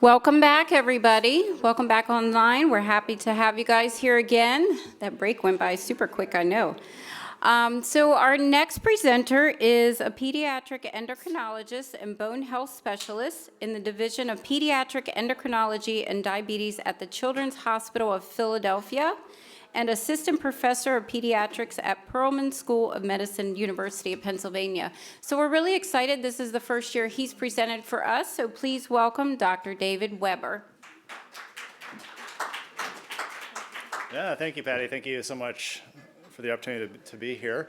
Welcome back, everybody. Welcome back online. We're happy to have you guys here again. That break went by super quick, I know. So our next presenter is a pediatric endocrinologist and bone health specialist in the Division of Pediatric Endocrinology and Diabetes at the Children's Hospital of Philadelphia and assistant professor of pediatrics at Perelman School of Medicine, University of Pennsylvania. So we're really excited. This is the first year he's presented for us, so please welcome Dr. David Weber. Yeah, thank you, Patty. Thank you so much for the opportunity to be here.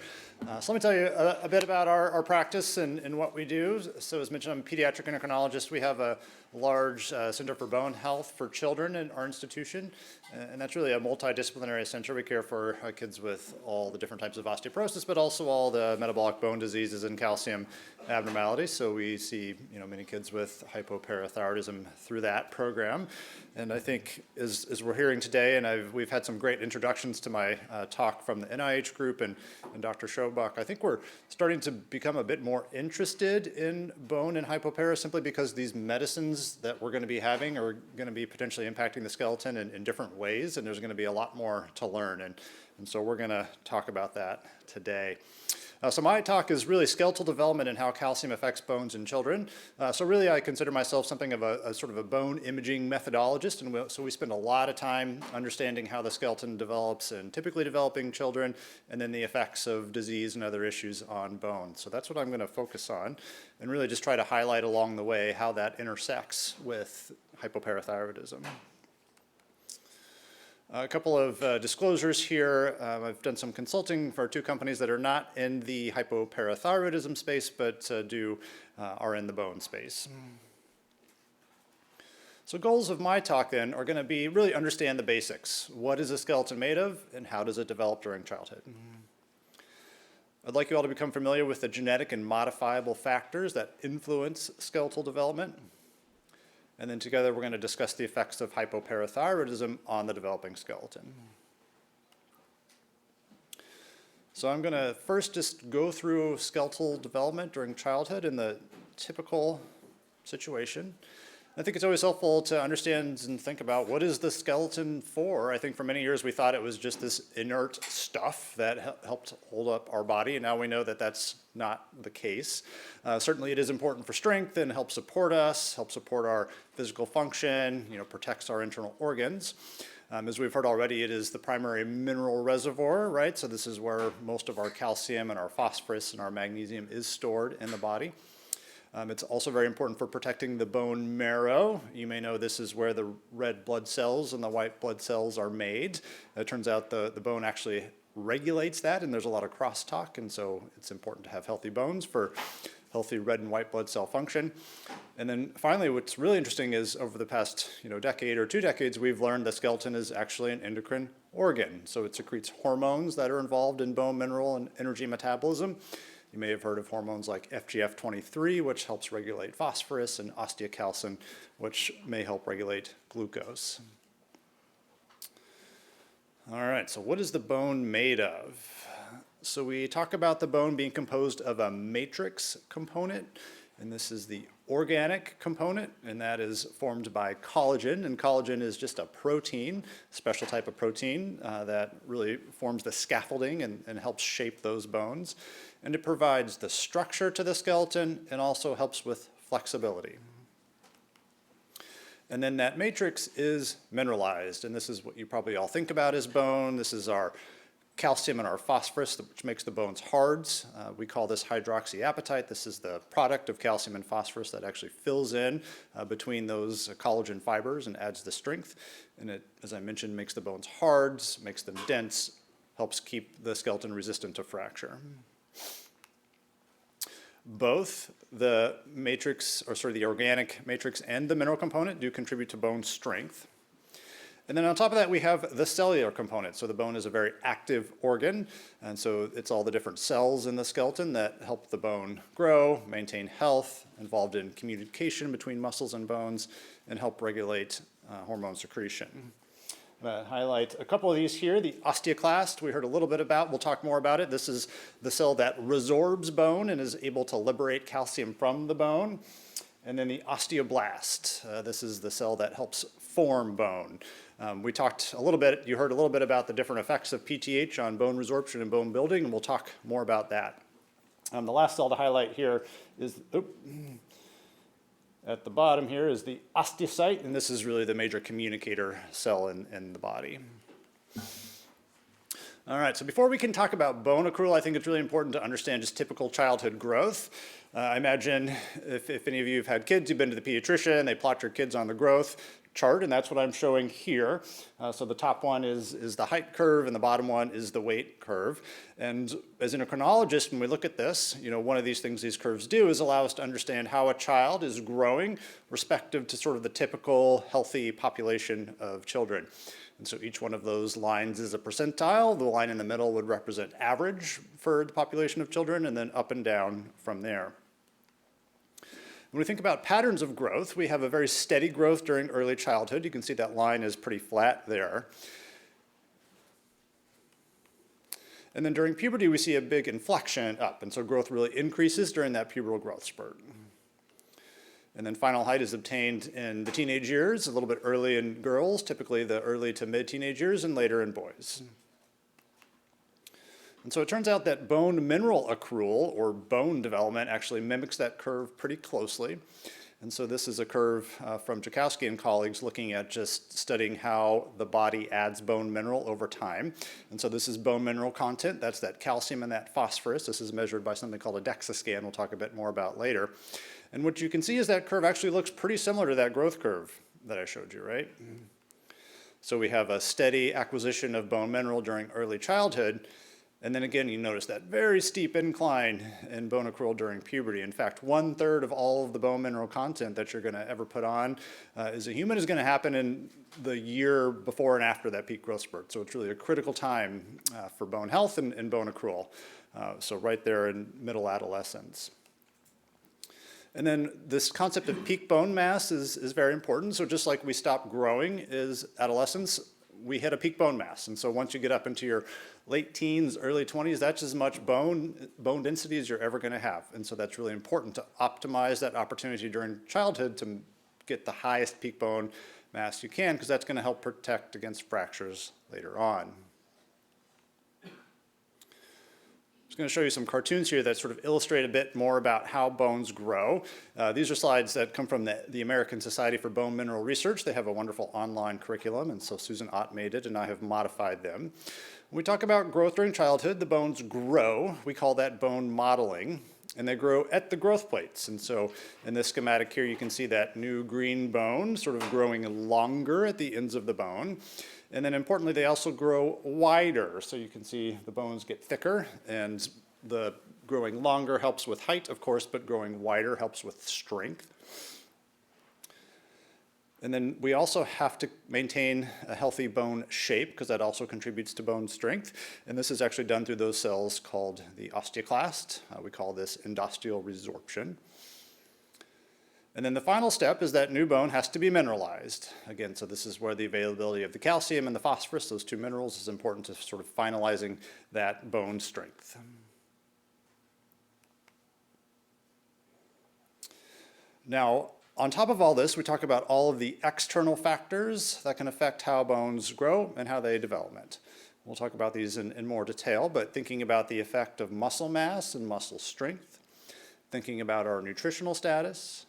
So let me tell you a bit about our practice and what we do. So as mentioned, I'm a pediatric endocrinologist. We have a large Center for Bone Health for Children in our institution, and that's really a multidisciplinary center. We care for kids with all the different types of osteoporosis, but also all the metabolic bone diseases and calcium abnormalities. So we see many kids with hypoparathyroidism through that program. And I think as we're hearing today, and we've had some great introductions to my talk from the NIH group and Dr. Schobach, I think we're starting to become a bit more interested in bone and hypopara simply because these medicines that we're going to be having are going to be potentially impacting the skeleton in different ways, and there's going to be a lot more to learn. And so we're going to talk about that today. So my talk is really skeletal development and how calcium affects bones in children. So really I consider myself something of a sort of a bone imaging methodologist, and so we spend a lot of time understanding how the skeleton develops in typically developing children, and then the effects of disease and other issues on bone. So that's what I'm going to focus on, and really just try to highlight along the way how that intersects with hypoparathyroidism. A couple of disclosures here. I've done some consulting for two companies that are not in the hypoparathyroidism space, but are in the bone space. So goals of my talk then are going to be really understand the basics. What is a skeleton made of, and how does it develop during childhood? I'd like you all to become familiar with the genetic and modifiable factors that influence skeletal development. And then together we're going to discuss the effects of hypoparathyroidism on the developing skeleton. So I'm going to first just go through skeletal development during childhood in the typical situation. I think it's always helpful to understand and think about what is the skeleton for. I think for many years we thought it was just this inert stuff that helped hold up our body, and now we know that that's not the case. Certainly it is important for strength and helps support us, helps support our physical function, protects our internal organs. As we've heard already, it is the primary mineral reservoir, right? So this is where most of our calcium and our phosphorus and our magnesium is stored in the body. It's also very important for protecting the bone marrow. You may know this is where the red blood cells and the white blood cells are made. It turns out the bone actually regulates that, and there's a lot of crosstalk, and so it's important to have healthy bones for healthy red and white blood cell function. And then finally, what's really interesting is over the past decade or 2 decades, we've learned the skeleton is actually an endocrine organ. So it secretes hormones that are involved in bone mineral and energy metabolism. You may have heard of hormones like FGF23, which helps regulate phosphorus, and osteocalcin, which may help regulate glucose. All right, so what is the bone made of? So we talk about the bone being composed of a matrix component, and this is the organic component, and that is formed by collagen, and collagen is just a protein, a special type of protein that really forms the scaffolding and helps shape those bones. And it provides the structure to the skeleton and also helps with flexibility. And then that matrix is mineralized, and this is what you probably all think about as bone. This is our calcium and our phosphorus, which makes the bones hard. We call this hydroxyapatite. This is the product of calcium and phosphorus that actually fills in between those collagen fibers and adds the strength. And it, as I mentioned, makes the bones hard, makes them dense, helps keep the skeleton resistant to fracture. Both the matrix, the organic matrix and the mineral component do contribute to bone strength. And then on top of that, we have the cellular component. So the bone is a very active organ, and so it's all the different cells in the skeleton that help the bone grow, maintain health, involved in communication between muscles and bones, and help regulate hormone secretion. I'm going to highlight a couple of these here. The osteoclast, we heard a little bit about. We'll talk more about it. This is the cell that resorbs bone and is able to liberate calcium from the bone. And then the osteoblast. This is the cell that helps form bone. We talked a little bit, you heard a little bit about the different effects of PTH on bone resorption and bone building, and we'll talk more about that. The last cell to highlight here is, at the bottom here is the osteocyte, and this is really the major communicator cell in the body. All right, so before we can talk about bone accrual, I think it's really important to understand just typical childhood growth. I imagine if any of you have had kids, you've been to the pediatrician, they plot your kids on the growth chart, and that's what I'm showing here. So the top one is the height curve, and the bottom one is the weight curve. And as an endocrinologist, when we look at this, one of these things these curves do is allow us to understand how a child is growing respective to sort of the typical healthy population of children. And so each one of those lines is a percentile. The line in the middle would represent average for the population of children, and then up and down from there. When we think about patterns of growth, we have a very steady growth during early childhood. You can see that line is pretty flat there. And then during puberty, we see a big inflection up, and so growth really increases during that pubertal growth spurt. And then final height is obtained in the teenage years, a little bit early in girls, typically the early to mid-teenage years, and later in boys. And so it turns out that bone mineral accrual, or bone development, actually mimics that curve pretty closely. And so this is a curve from Jakowski and colleagues looking at just studying how the body adds bone mineral over time. And so this is bone mineral content. That's that calcium and that phosphorus. This is measured by something called a DEXA scan we'll talk a bit more about later. And what you can see is that curve actually looks pretty similar to that growth curve that I showed you, right? So we have a steady acquisition of bone mineral during early childhood. And then again, you notice that very steep incline in bone accrual during puberty. In fact, 1/3 of all of the bone mineral content that you're going to ever put on as a human is going to happen in the year before and after that peak growth spurt. So it's really a critical time for bone health and bone accrual. So right there in middle adolescence. And then this concept of peak bone mass is very important. So just like we stop growing as adolescents, we hit a peak bone mass. And so once you get up into your late teens, early 20s, that's as much bone density as you're ever going to have. And so that's really important to optimize that opportunity during childhood to get the highest peak bone mass you can, because that's going to help protect against fractures later on. I'm just going to show you some cartoons here that sort of illustrate a bit more about how bones grow. These are slides that come from the American Society for Bone Mineral Research. They have a wonderful online curriculum, and so Susan Ott made it, and I have modified them. When we talk about growth during childhood, the bones grow. We call that bone modeling, and they grow at the growth plates. And so in this schematic here, you can see that new green bone sort of growing longer at the ends of the bone. And then importantly, they also grow wider. So you can see the bones get thicker, and the growing longer helps with height, of course, but growing wider helps with strength. And then we also have to maintain a healthy bone shape, because that also contributes to bone strength. And this is actually done through those cells called the osteoclast. We call this endosteal resorption. And then the final step is that new bone has to be mineralized. Again, so this is where the availability of the calcium and the phosphorus, those two minerals, is important to sort of finalizing that bone strength. Now, on top of all this, we talk about all of the external factors that can affect how bones grow and how they develop. We'll talk about these in more detail, but thinking about the effect of muscle mass and muscle strength, thinking about our nutritional status,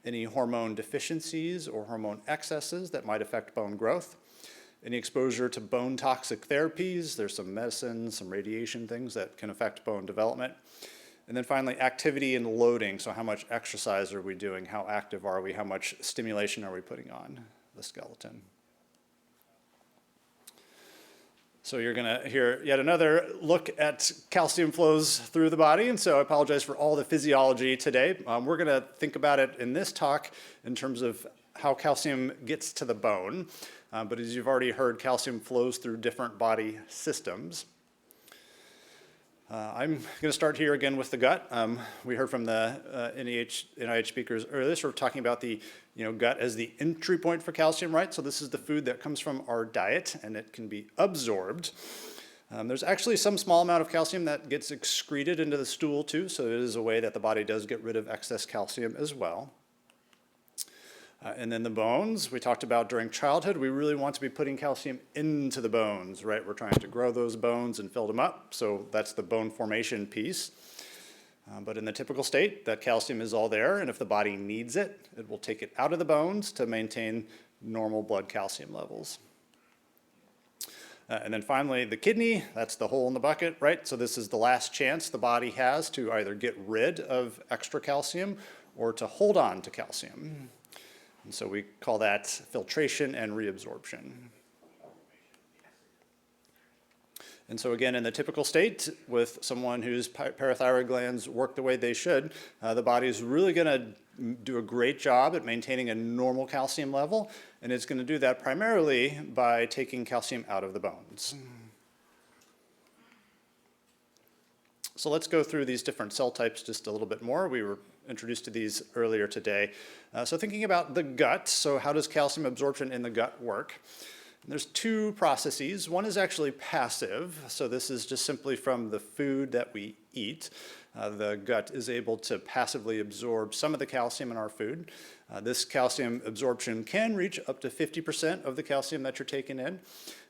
any hormone deficiencies or hormone excesses that might affect bone growth, any exposure to bone toxic therapies. There's some medicines, some radiation things that can affect bone development. And then finally, activity and loading. So how much exercise are we doing? How active are we? How much stimulation are we putting on the skeleton? So you're going to hear yet another look at calcium flows through the body. And so I apologize for all the physiology today. We're going to think about it in this talk in terms of how calcium gets to the bone. But as you've already heard, calcium flows through different body systems. I'm going to start here again with the gut. We heard from the NIH speakers earlier, sort of talking about the gut as the entry point for calcium, right? So this is the food that comes from our diet, and it can be absorbed. There's actually some small amount of calcium that gets excreted into the stool too, so it is a way that the body does get rid of excess calcium as well. And then the bones, we talked about during childhood, we really want to be putting calcium into the bones, right? We're trying to grow those bones and fill them up, so that's the bone formation piece. But in the typical state, that calcium is all there, and if the body needs it, it will take it out of the bones to maintain normal blood calcium levels. And then finally, the kidney, that's the hole in the bucket, right? So this is the last chance the body has to either get rid of extra calcium or to hold on to calcium. And so we call that filtration and reabsorption. And so again, in the typical state, with someone whose parathyroid glands work the way they should, the body is really going to do a great job at maintaining a normal calcium level, and it's going to do that primarily by taking calcium out of the bones. So let's go through these different cell types just a little bit more. We were introduced to these earlier today. So thinking about the gut, so how does calcium absorption in the gut work? There's two processes. One is actually passive, so this is just simply from the food that we eat. The gut is able to passively absorb some of the calcium in our food. This calcium absorption can reach up to 50% of the calcium that you're taking in.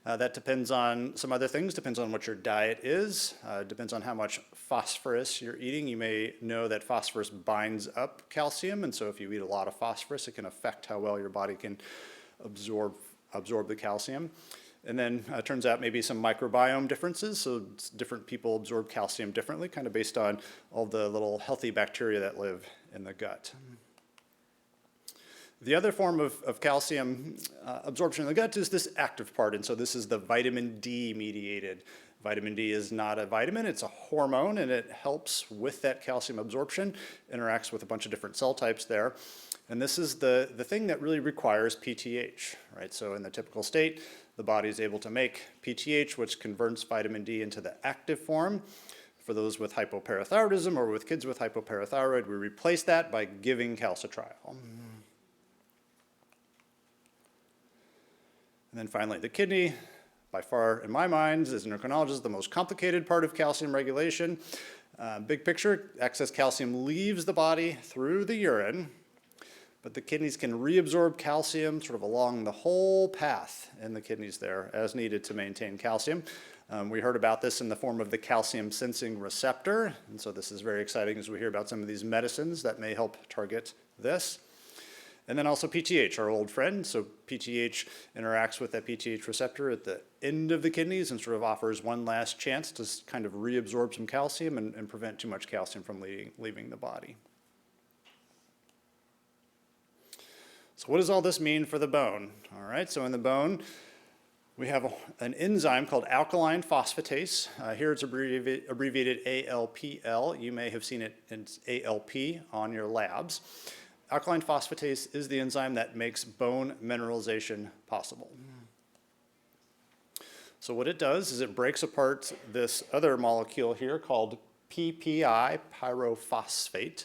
That depends on some other things, depends on what your diet is, depends on how much phosphorus you're eating. You may know that phosphorus binds up calcium, and so if you eat a lot of phosphorus, it can affect how well your body can absorb the calcium. And then it turns out maybe some microbiome differences, so different people absorb calcium differently, kind of based on all the little healthy bacteria that live in the gut. The other form of calcium absorption in the gut is this active part, and so this is the vitamin D mediated. Vitamin D is not a vitamin, it's a hormone, and it helps with that calcium absorption, interacts with a bunch of different cell types there. And this is the thing that really requires PTH, right? So in the typical state, the body is able to make PTH, which converts vitamin D into the active form. For those with hypoparathyroidism or with kids with hypoparathyroid, we replace that by giving calcitriol. And then finally, the kidney, by far, in my mind, as an endocrinologist, the most complicated part of calcium regulation. Big picture, excess calcium leaves the body through the urine, but the kidneys can reabsorb calcium sort of along the whole path in the kidneys there as needed to maintain calcium. We heard about this in the form of the calcium sensing receptor, and so this is very exciting as we hear about some of these medicines that may help target this. And then also PTH, our old friend. So PTH interacts with that PTH receptor at the end of the kidneys and sort of offers one last chance to kind of reabsorb some calcium and prevent too much calcium from leaving the body. So what does all this mean for the bone? All right, so in the bone, we have an enzyme called alkaline phosphatase. Here it's abbreviated ALPL. You may have seen it in ALP on your labs. Alkaline phosphatase is the enzyme that makes bone mineralization possible. So what it does is it breaks apart this other molecule here called PPI, pyrophosphate.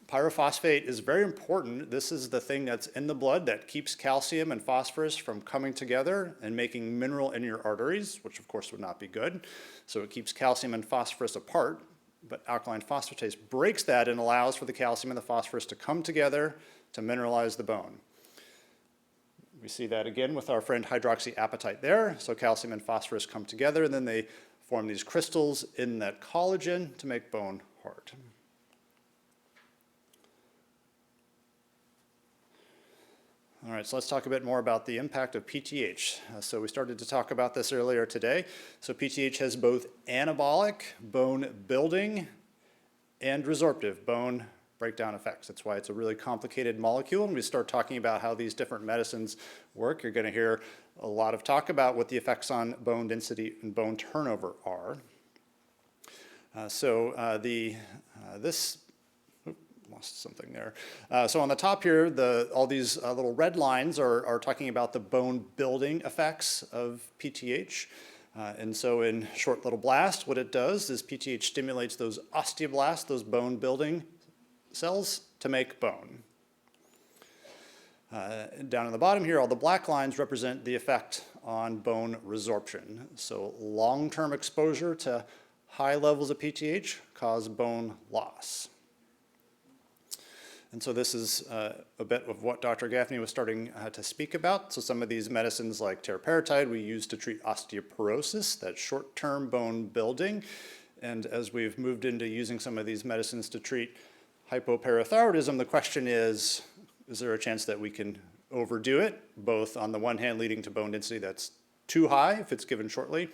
Pyrophosphate is very important. This is the thing that's in the blood that keeps calcium and phosphorus from coming together and making mineral in your arteries, which of course would not be good. So it keeps calcium and phosphorus apart. But alkaline phosphatase breaks that and allows for the calcium and the phosphorus to come together to mineralize the bone. We see that again with our friend hydroxyapatite there. So calcium and phosphorus come together, and then they form these crystals in that collagen to make bone hard. All right, so let's talk a bit more about the impact of PTH. So we started to talk about this earlier today. So PTH has both anabolic, bone building, and resorptive, bone breakdown effects. That's why it's a really complicated molecule. And we start talking about how these different medicines work. You're going to hear a lot of talk about what the effects on bone density and bone turnover are. Lost something there. So on the top here, all these little red lines are talking about the bone building effects of PTH. And so in short little blast, what it does is PTH stimulates those osteoblasts, those bone building cells, to make bone. Down in the bottom here, all the black lines represent the effect on bone resorption. So long-term exposure to high levels of PTH cause bone loss. And so this is a bit of what Dr. Gaffney was starting to speak about. So some of these medicines like teriparatide we use to treat osteoporosis, that short-term bone building. And as we've moved into using some of these medicines to treat hypoparathyroidism, the question is there a chance that we can overdo it, both on the one hand leading to bone density that's too high if it's given shortly,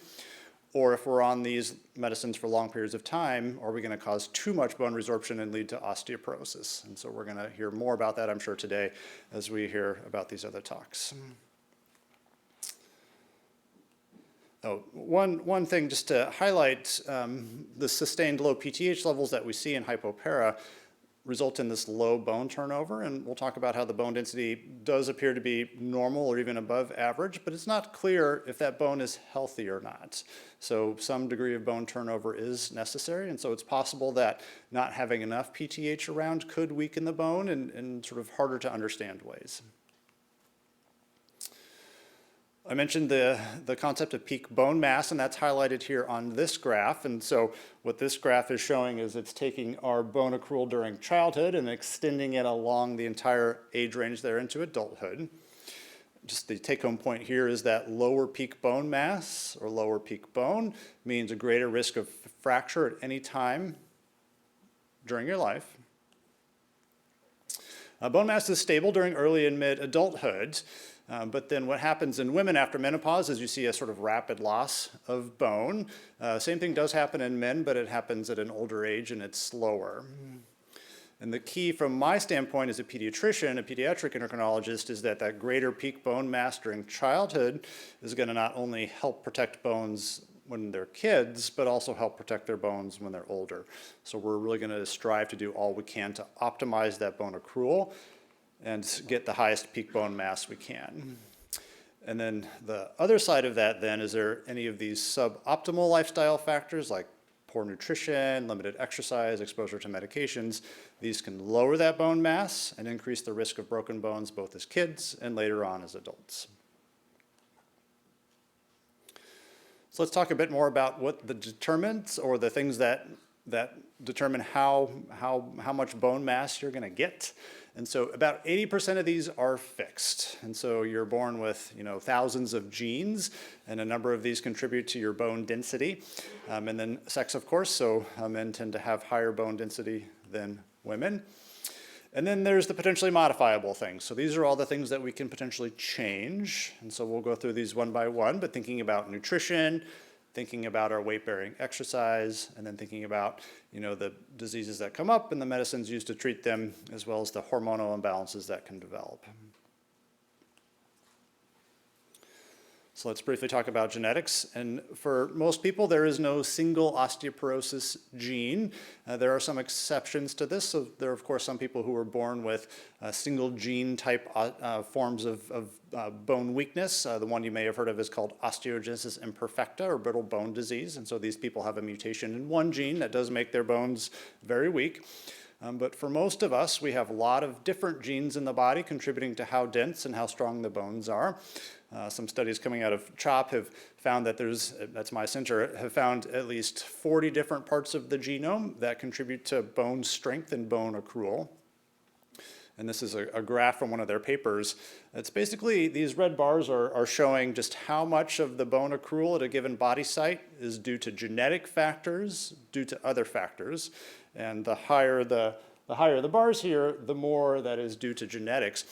or if we're on these medicines for long periods of time, are we going to cause too much bone resorption and lead to osteoporosis? And so we're going to hear more about that, I'm sure, today as we hear about these other talks. Oh, one thing just to highlight, the sustained low PTH levels that we see in hypopara result in this low bone turnover, and we'll talk about how the bone density does appear to be normal or even above average, but it's not clear if that bone is healthy or not. So some degree of bone turnover is necessary, and so it's possible that not having enough PTH around could weaken the bone in sort of harder to understand ways. I mentioned the concept of peak bone mass, and that's highlighted here on this graph. And so what this graph is showing is it's taking our bone accrual during childhood and extending it along the entire age range there into adulthood. Just the take-home point here is that lower peak bone mass or lower peak bone means a greater risk of fracture at any time during your life. Bone mass is stable during early and mid-adulthood. But then what happens in women after menopause is you see a sort of rapid loss of bone. Same thing does happen in men, but it happens at an older age and it's slower. And the key from my standpoint as a pediatrician, a pediatric endocrinologist, is that greater peak bone mass during childhood is going to not only help protect bones when they're kids, but also help protect their bones when they're older. So we're really going to strive to do all we can to optimize that bone accrual and get the highest peak bone mass we can. And then the other side of that then, is there any of these suboptimal lifestyle factors like poor nutrition, limited exercise, exposure to medications? These can lower that bone mass and increase the risk of broken bones both as kids and later on as adults. So let's talk a bit more about what the determinants or the things that determine how much bone mass you're going to get. And so about 80% of these are fixed. And so you're born with, thousands of genes, and a number of these contribute to your bone density. And then sex, of course, so men tend to have higher bone density than women. And then there's the potentially modifiable things. So these are all the things that we can potentially change. And so we'll go through these one by one, but thinking about nutrition, thinking about our weight-bearing exercise, and then thinking about, the diseases that come up and the medicines used to treat them, as well as the hormonal imbalances that can develop. So let's briefly talk about genetics. And for most people, there is no single osteoporosis gene. There are some exceptions to this. So there are, of course, some people who are born with single gene type forms of bone weakness. The one you may have heard of is called osteogenesis imperfecta, or brittle bone disease. And so these people have a mutation in one gene that does make their bones very weak. But for most of us, we have a lot of different genes in the body contributing to how dense and how strong the bones are. Some studies coming out of CHOP have found that that's my center, have found at least 40 different parts of the genome that contribute to bone strength and bone accrual. And this is a graph from one of their papers. It's basically, these red bars are showing just how much of the bone accrual at a given body site is due to genetic factors, due to other factors. And the higher the bars here, the more that is due to genetics.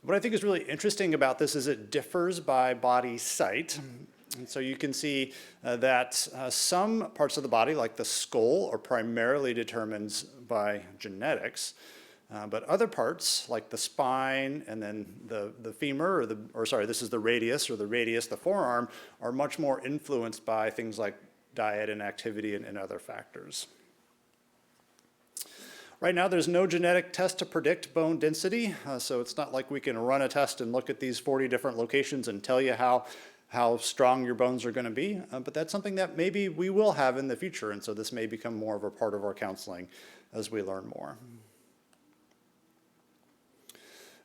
What I think is really interesting about this is it differs by body site. And so you can see that some parts of the body, like the skull, are primarily determined by genetics. But other parts, like the spine and then the femur, this is the radius, the forearm, are much more influenced by things like diet and activity and other factors. Right now, there's no genetic test to predict bone density, so it's not like we can run a test and look at these 40 different locations and tell you how strong your bones are going to be, but that's something that maybe we will have in the future, and so this may become more of a part of our counseling as we learn more.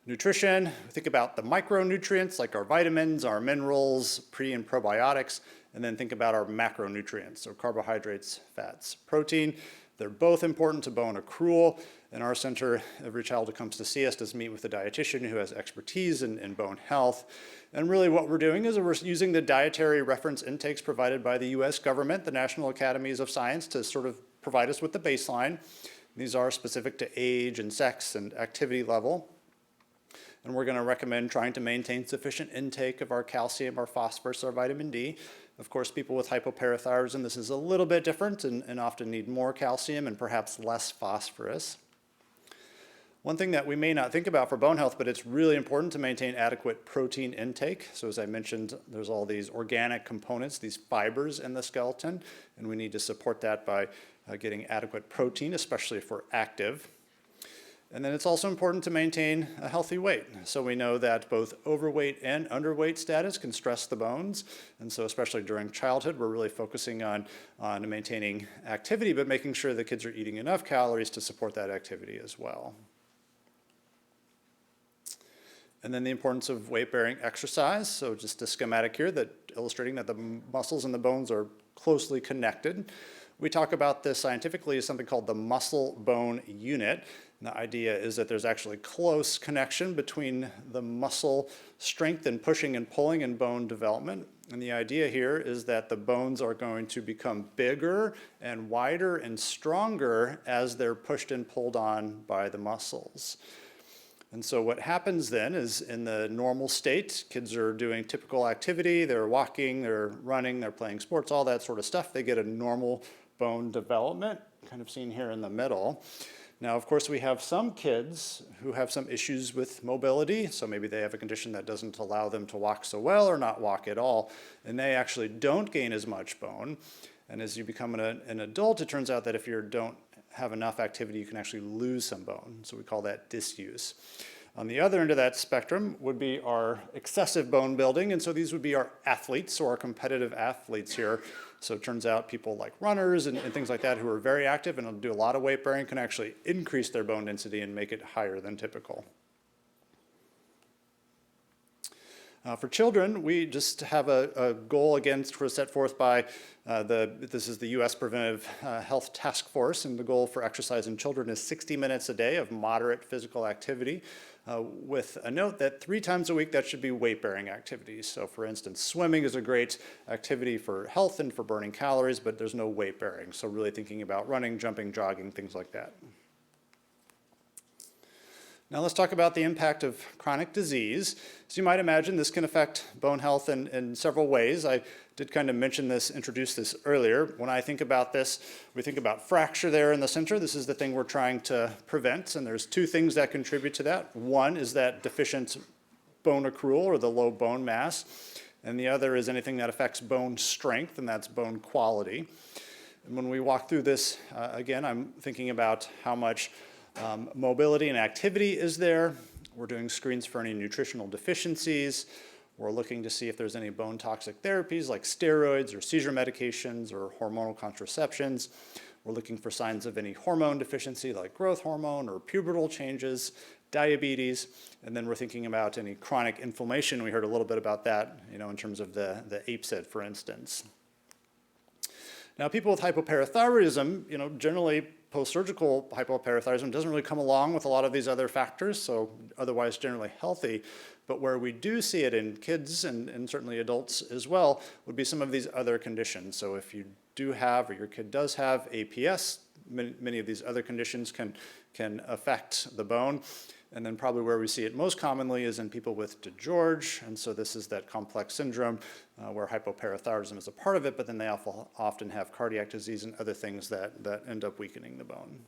Nutrition, think about the micronutrients like our vitamins, our minerals, pre and probiotics, And then think about our macronutrients, so carbohydrates, fats, protein. They're both important to bone accrual. In our center, every child who comes to see us does meet with a dietitian who has expertise in bone health. And really what we're doing is we're using the dietary reference intakes provided by the US government, the National Academies of Science, to sort of provide us with the baseline. These are specific to age and sex and activity level. And we're going to recommend trying to maintain sufficient intake of our calcium, our phosphorus, our vitamin D. Of course, people with hypoparathyroidism, this is a little bit different and often need more calcium and perhaps less phosphorus. One thing that we may not think about for bone health, but it's really important to maintain adequate protein intake. So as I mentioned, there's all these organic components, these fibers in the skeleton, and we need to support that by getting adequate protein, especially if we're active. And then it's also important to maintain a healthy weight. So we know that both overweight and underweight status can stress the bones. And so especially during childhood, we're really focusing on maintaining activity, but making sure the kids are eating enough calories to support that activity as well. And then the importance of weight-bearing exercise. So just a schematic here that illustrating that the muscles and the bones are closely connected. We talk about this scientifically as something called the muscle-bone unit. And the idea is that there's actually close connection between the muscle strength and pushing and pulling and bone development. And the idea here is that the bones are going to become bigger and wider and stronger as they're pushed and pulled on by the muscles. And so what happens then is in the normal state, kids are doing typical activity, they're walking, they're running, they're playing sports, all that sort of stuff. They get a normal bone development, kind of seen here in the middle. Now, of course, we have some kids who have some issues with mobility, so maybe they have a condition that doesn't allow them to walk so well or not walk at all, and they actually don't gain as much bone. And as you become an adult, it turns out that if you don't have enough activity, you can actually lose some bone, so we call that disuse. On the other end of that spectrum would be our excessive bone building, and so these would be our athletes, or our competitive athletes here. So it turns out people like runners and things like that who are very active and do a lot of weight bearing can actually increase their bone density and make it higher than typical. For children, we just have a goal again set forth by this is the U.S. Preventive Health Task Force, and the goal for exercise in children is 60 minutes a day of moderate physical activity, with a note that 3 times a week that should be weight-bearing activities. So for instance, swimming is a great activity for health and for burning calories, but there's no weight-bearing. So really thinking about running, jumping, jogging, things like that. Now let's talk about the impact of chronic disease. So you might imagine this can affect bone health in several ways. I did kind of mention this, introduce this earlier. When I think about this, we think about fracture there in the center. This is the thing we're trying to prevent, and there's 2 things that contribute to that. One is that deficient bone accrual, or the low bone mass, and the other is anything that affects bone strength, and that's bone quality. And when we walk through this, again, I'm thinking about how much mobility and activity is there. We're doing screens for any nutritional deficiencies. We're looking to see if there's any bone toxic therapies like steroids or seizure medications or hormonal contraceptions. We're looking for signs of any hormone deficiency like growth hormone or pubertal changes, diabetes, and then we're thinking about any chronic inflammation. We heard a little bit about that, in terms of the APSID, for instance. Now, people with hypoparathyroidism, generally post-surgical hypoparathyroidism doesn't really come along with a lot of these other factors, so otherwise generally healthy. But where we do see it in kids and certainly adults as well would be some of these other conditions. So if you do have, or your kid does have APS, many of these other conditions can affect the bone. And then probably where we see it most commonly is in people with DiGeorge, and so this is that complex syndrome where hypoparathyroidism is a part of it, but then they often have cardiac disease and other things that end up weakening the bone.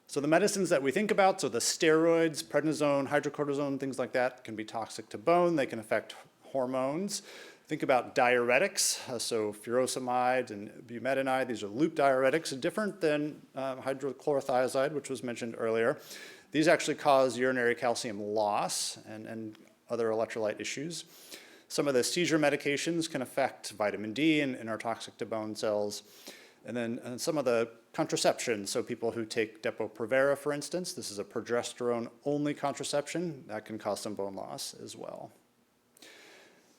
So the medicines that we think about, so the steroids, prednisone, hydrocortisone, things like that, can be toxic to bone. They can affect hormones. Think about diuretics, so furosemide and bumetanide. These are loop diuretics, different than hydrochlorothiazide, which was mentioned earlier. These actually cause urinary calcium loss and other electrolyte issues. Some of the seizure medications can affect vitamin D and are toxic to bone cells. And then some of the contraception, so people who take Depo-Provera, for instance, this is a progesterone-only contraception, that can cause some bone loss as well.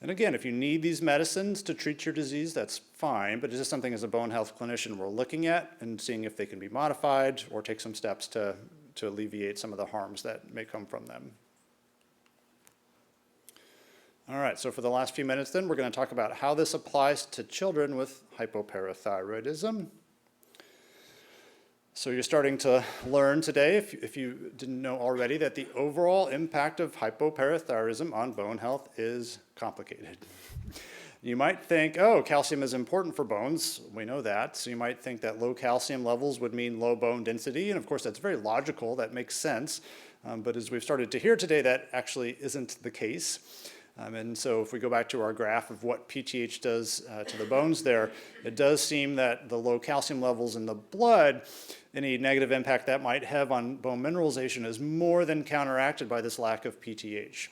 And again, if you need these medicines to treat your disease, that's fine, but it's just something as a bone health clinician we're looking at and seeing if they can be modified or take some steps to alleviate some of the harms that may come from them. All right, so for the last few minutes then, we're going to talk about how this applies to children with hypoparathyroidism. So you're starting to learn today, if you didn't know already, that the overall impact of hypoparathyroidism on bone health is complicated. You might think, oh, calcium is important for bones. We know that. So you might think that low calcium levels would mean low bone density. And of course, that's very logical. That makes sense. But as we've started to hear today, that actually isn't the case. And so if we go back to our graph of what PTH does to the bones there, it does seem that the low calcium levels in the blood, any negative impact that might have on bone mineralization is more than counteracted by this lack of PTH.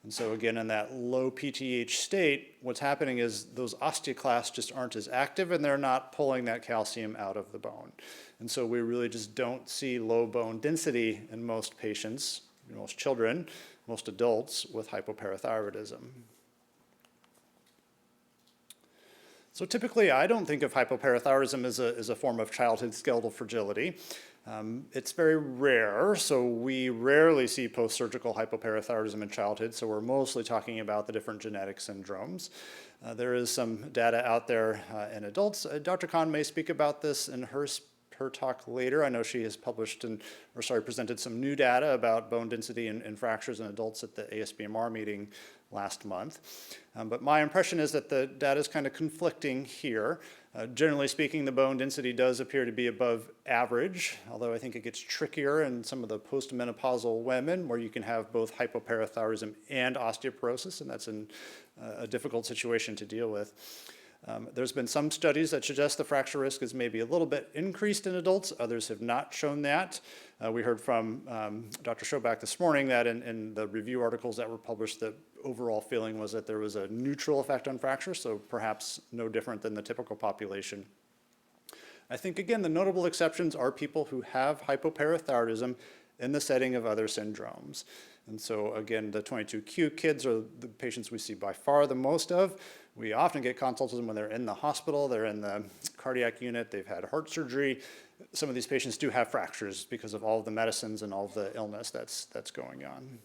And so again, in that low PTH state, what's happening is those osteoclasts just aren't as active and they're not pulling that calcium out of the bone. And so we really just don't see low bone density in most patients, most children, most adults with hypoparathyroidism. So typically, I don't think of hypoparathyroidism as a form of childhood skeletal fragility. It's very rare, so we rarely see post-surgical hypoparathyroidism in childhood, so we're mostly talking about the different genetic syndromes. There is some data out there in adults. Dr. Khan may speak about this in her talk later. I know she has presented some new data about bone density and fractures in adults at the ASBMR meeting last month. But my impression is that the data is kind of conflicting here. Generally speaking, the bone density does appear to be above average, although I think it gets trickier in some of the postmenopausal women where you can have both hypoparathyroidism and osteoporosis, and that's a difficult situation to deal with. There's been some studies that suggest the fracture risk is maybe a little bit increased in adults. Others have not shown that. We heard from Dr. Schobach this morning that in the review articles that were published, the overall feeling was that there was a neutral effect on fracture, so perhaps no different than the typical population. I think, again, the notable exceptions are people who have hypoparathyroidism in the setting of other syndromes. And so, again, the 22q kids are the patients we see by far the most of. We often get consults with them when they're in the hospital, they're in the cardiac unit, they've had heart surgery. Some of these patients do have fractures because of all of the medicines and all of the illness that's going on.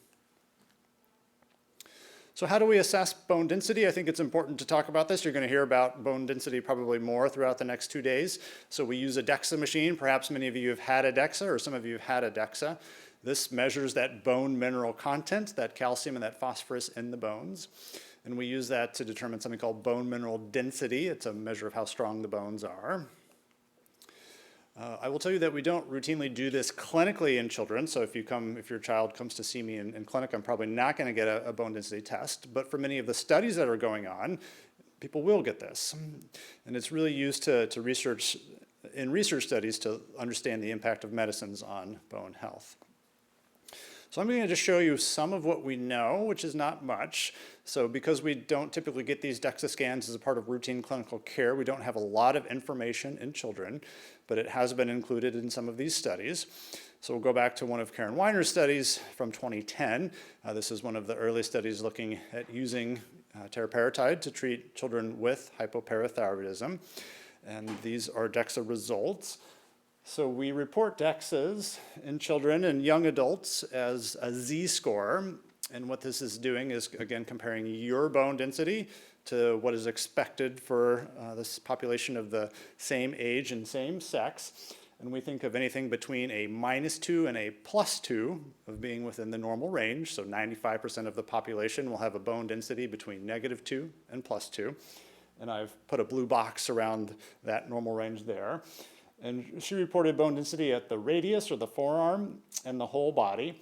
So how do we assess bone density? I think it's important to talk about this. You're going to hear about bone density probably more throughout the next 2 days. So we use a DEXA machine. Perhaps many of you have had a DEXA, or some of you have had a DEXA. This measures that bone mineral content, that calcium and that phosphorus in the bones. And we use that to determine something called bone mineral density. It's a measure of how strong the bones are. I will tell you that we don't routinely do this clinically in children. So if your child comes to see me in clinic, I'm probably not going to get a bone density test. But for many of the studies that are going on, people will get this. And it's really used to research, in research studies, to understand the impact of medicines on bone health. So I'm going to just show you some of what we know, which is not much. So because we don't typically get these DEXA scans as a part of routine clinical care, we don't have a lot of information in children, but it has been included in some of these studies. So we'll go back to one of Karen Weiner's studies from 2010. This is one of the early studies looking at using teriparatide to treat children with hypoparathyroidism. And these are DEXA results. So we report DEXAs in children and young adults as a Z-score. And what this is doing is, again, comparing your bone density to what is expected for this population of the same age and same sex. And we think of anything between a -2 and a +2 of being within the normal range. So 95% of the population will have a bone density between -2 and +2. And I've put a blue box around that normal range there. And she reported bone density at the radius or the forearm and the whole body.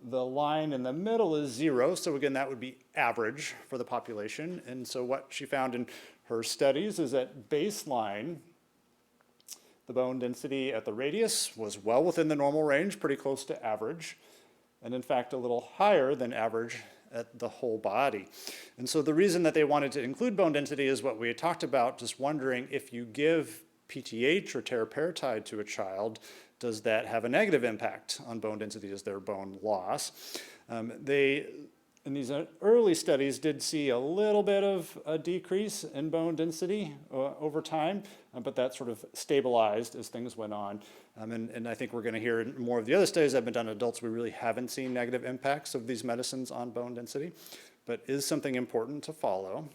The line in the middle is 0, so again, that would be average for the population. And so what she found in her studies is at baseline, the bone density at the radius was well within the normal range, pretty close to average, and in fact, a little higher than average at the whole body. And so the reason that they wanted to include bone density is what we had talked about, just wondering if you give PTH or teriparatide to a child, does that have a negative impact on bone density? Is there bone loss? They And these early studies did see a little bit of a decrease in bone density over time, but that sort of stabilized as things went on. And I think we're going to hear in more of the other studies that have been done in adults, we really haven't seen negative impacts of these medicines on bone density, but is something important to follow.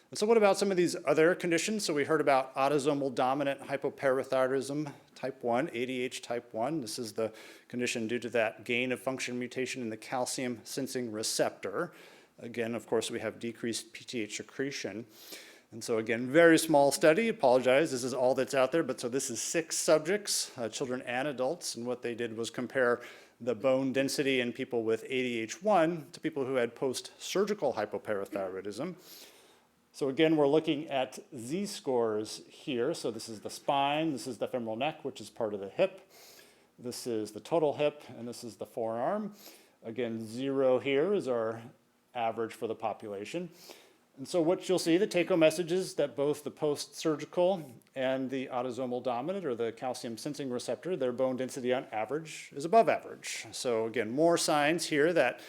And so what about some of these other conditions? So we heard about autosomal dominant hypoparathyroidism type 1, ADH type 1. This is the condition due to that gain of function mutation in the calcium sensing receptor. Again, of course, we have decreased PTH secretion. And so again, very small study, apologize, this is all that's out there, but so this is 6 subjects, children and adults, and what they did was compare the bone density in people with ADH1 to people who had post-surgical hypoparathyroidism. So again, we're looking at Z-scores here. So this is the spine, this is the femoral neck, which is part of the hip. This is the total hip, and this is the forearm. Again, 0 here is our average for the population. And so what you'll see, the take-home message is that both the post-surgical and the autosomal dominant, or the calcium sensing receptor, their bone density on average is above average. So again, more signs here that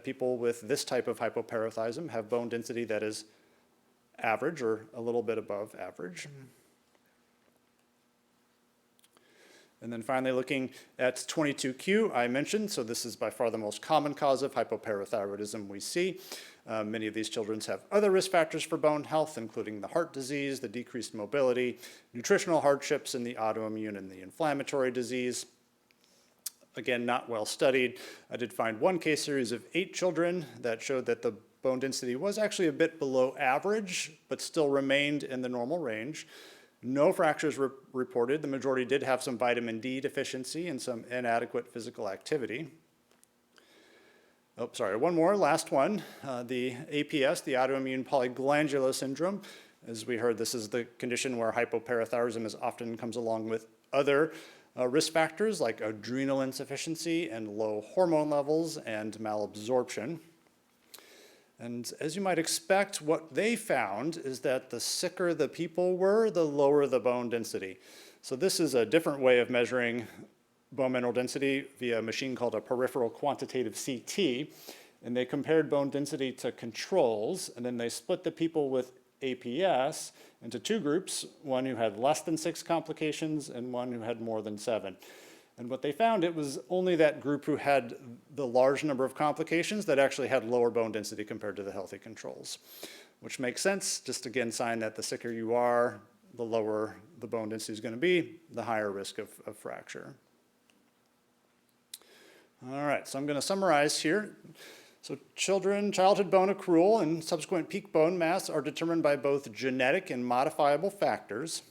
people with this type of hypoparathyroidism have bone density that is average or a little bit above average. And then finally looking at 22q, I mentioned, so this is by far the most common cause of hypoparathyroidism we see. Many of these children have other risk factors for bone health, including the heart disease, the decreased mobility, nutritional hardships, and the autoimmune and the inflammatory disease. Again, not well studied. I did find one case series of 8 children that showed that the bone density was actually a bit below average, but still remained in the normal range. No fractures were reported. The majority did have some vitamin D deficiency and some inadequate physical activity. Oh, sorry, one more, last one. The APS, the autoimmune polyglandular syndrome. As we heard, this is the condition where hypoparathyroidism often comes along with other risk factors like adrenal insufficiency and low hormone levels and malabsorption. And as you might expect, what they found is that the sicker the people were, the lower the bone density. So this is a different way of measuring bone mineral density via a machine called a peripheral quantitative CT. And they compared bone density to controls, and then they split the people with APS into 2 groups, one who had less than 6 complications and one who had more than 7. And what they found, it was only that group who had the large number of complications that actually had lower bone density compared to the healthy controls, which makes sense. Just again, sign that the sicker you are, the lower the bone density is going to be, the higher risk of fracture. All right, so I'm going to summarize here. So childhood bone accrual and subsequent peak bone mass are determined by both genetic and modifiable factors.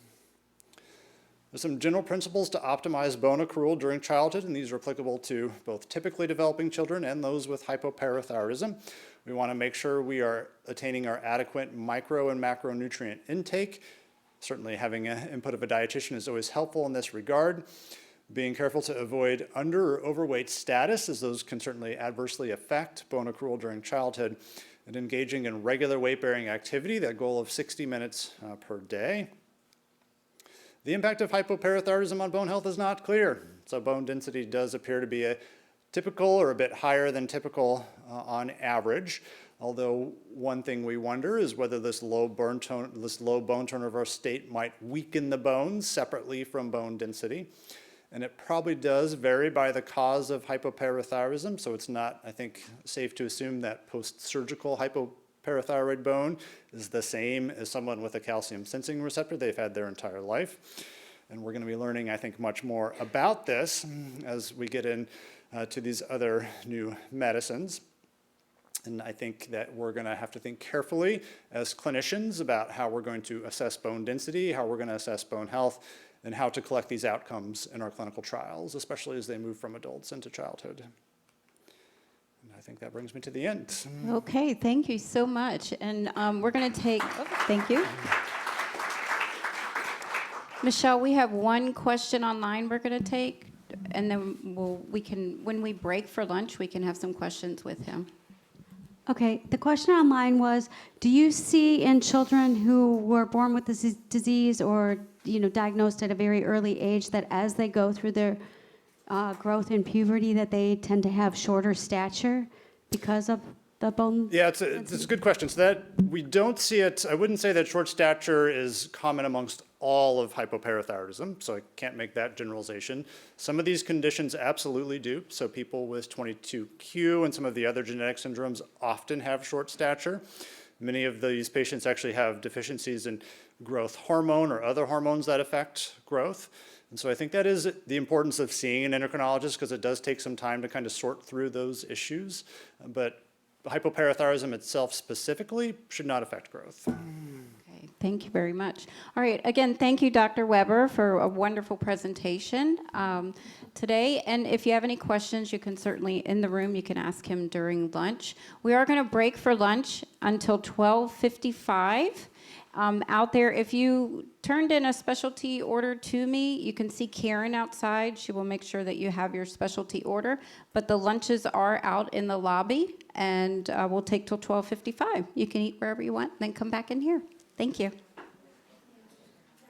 There's some general principles to optimize bone accrual during childhood, and these are applicable to both typically developing children and those with hypoparathyroidism. We want to make sure we are attaining our adequate micro and macronutrient intake. Certainly having an input of a dietitian is always helpful in this regard. Being careful to avoid under or overweight status, as those can certainly adversely affect bone accrual during childhood, and engaging in regular weight-bearing activity, that goal of 60 minutes per day. The impact of hypoparathyroidism on bone health is not clear. So bone density does appear to be a typical or a bit higher than typical on average. Although one thing we wonder is whether this low bone turnover state might weaken the bones separately from bone density. And it probably does vary by the cause of hypoparathyroidism. So it's not, I think, safe to assume that post-surgical hypoparathyroid bone is the same as someone with a calcium sensing receptor they've had their entire life. And we're going to be learning, I think, much more about this as we get in to these other new medicines. And I think that we're going to have to think carefully as clinicians about how we're going to assess bone density, how we're going to assess bone health, and how to collect these outcomes in our clinical trials, especially as they move from adults into childhood. I think that brings me to the end. Okay, thank you so much. And we're going to take, thank you. Michelle, we have one question online we're going to take, and then when we break for lunch, we can have some questions with him. Okay, the question online was, do you see in children who were born with this disease or diagnosed at a very early age that as they go through their growth and puberty that they tend to have shorter stature because of the bone? Yeah, it's a good question. So that we don't see it, I wouldn't say that short stature is common amongst all of hypoparathyroidism, so I can't make that generalization. Some of these conditions absolutely do. So people with 22q and some of the other genetic syndromes often have short stature. Many of these patients actually have deficiencies in growth hormone or other hormones that affect growth. And so I think that is the importance of seeing an endocrinologist, because it does take some time to kind of sort through those issues. But hypoparathyroidism itself specifically should not affect growth. Okay, thank you very much. All right, again, thank you, Dr. Weber, for a wonderful presentation today. And if you have any questions, you can certainly, in the room, you can ask him during lunch. We are going to break for lunch until 12:55. Out there, if you turned in a specialty order to me, you can see Karen outside. She will make sure that you have your specialty order. But the lunches are out in the lobby, and we'll take till 12:55. You can eat wherever you want, then come back in here. Thank you.